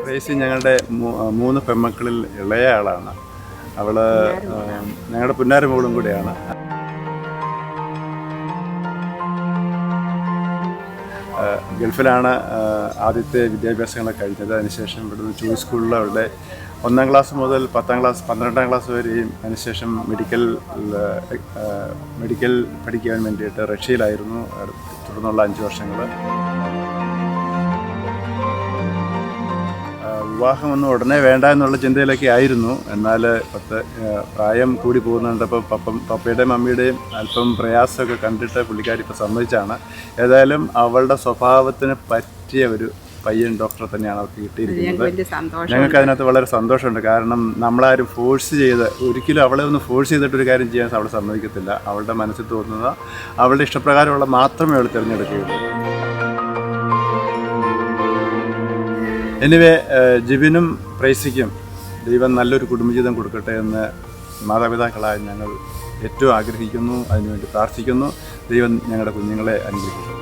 റേസി ഞങ്ങളുടെ 3 പെൺമക്കളിൽ ഇളയ ആളാണ്. അവള് ഞങ്ങളുടെ പുന്നാരമോളും കൂടെയാണ്. ഗൾഫിലാണ് ആദ്യത്തെ വിദ്യാഭ്യാസങ്ങളൊക്കെ കഴിഞ്ഞത്. അതിനുശേഷം ഇവിടുന്ന് ചോയ്സ് സ്കൂളിൽ അവരുടെ 1ാം ക്ലാസ് മുതൽ 10ാം ക്ലാസ് 12ാം ക്ലാസ് വരെയും, അതിനുശേഷം മെഡിക്കൽ പഠിക്കാൻ വേണ്ടിയിട്ട് റഷ്യയിലായിരുന്നു തുടർന്നുള്ള 5 വർഷങ്ങൾ. വിവാഹമൊന്നും ഉടനെ വേണ്ട എന്നുള്ള ചിന്തയിലൊക്കെ ആയിരുന്നു. എന്നാൽ പ്രായം കൂടി പോകുന്നുണ്ടപ്പോൾ പപ്പയുടെയും മമ്മിയുടെയും അല്പം പ്രയാസമൊക്കെ കണ്ടിട്ട് പുള്ളിക്കാരി ഇപ്പോൾ സമ്മതിച്ചാണ്. ഏതായാലും അവളുടെ സ്വഭാവത്തിന് പറ്റിയ ഒരു പയ്യൻ ഡോക്ടറെ തന്നെയാണ് അവർക്ക് കിട്ടിയിരിക്കുന്നത്. ഞങ്ങൾക്ക് അതിനകത്ത് വളരെ സന്തോഷമുണ്ട്. കാരണം നമ്മളാരും ഫോഴ്സ് ചെയ്ത്, ഒരിക്കലും അവളെ ഒന്ന് ഫോഴ്സ് ചെയ്തിട്ടൊരു കാര്യം ചെയ്യാൻ അവൾ സമ്മതിക്കത്തില്ല. അവളുടെ മനസ്സിൽ തോന്നുന്ന അവളുടെ ഇഷ്ടപ്രകാരമുള്ള മാത്രമേ അവൾ തിരഞ്ഞെടുക്കുകയുള്ളൂ. എനിവേ, ജിബിനും പ്രൈസിക്കും ദൈവം നല്ലൊരു കുടുംബജീവിതം കൊടുക്കട്ടെ എന്ന് മാതാപിതാക്കളായി ഞങ്ങൾ ഏറ്റവും ആഗ്രഹിക്കുന്നു. അതിനുവേണ്ടി പ്രാർത്ഥിക്കുന്നു. ദൈവം ഞങ്ങളുടെ കുഞ്ഞുങ്ങളെ അനുഗ്രഹിക്കുന്നു.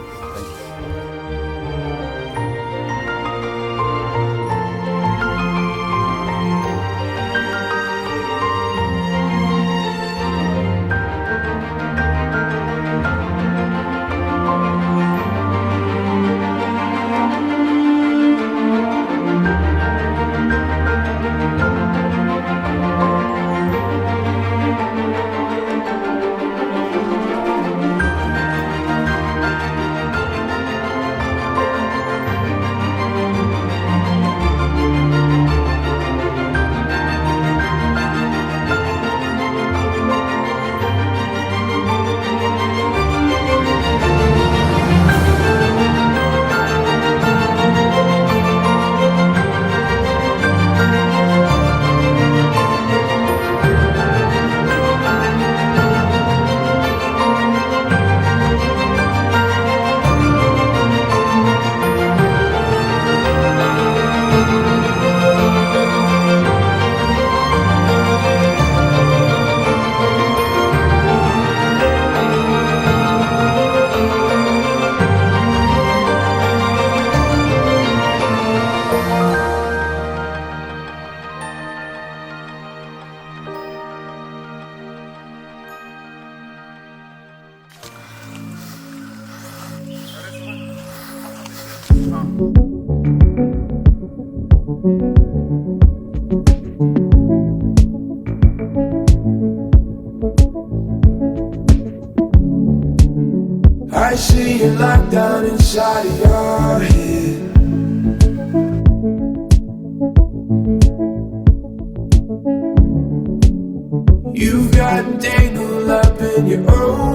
I see you locked down inside of your head. You've got tangled up in your own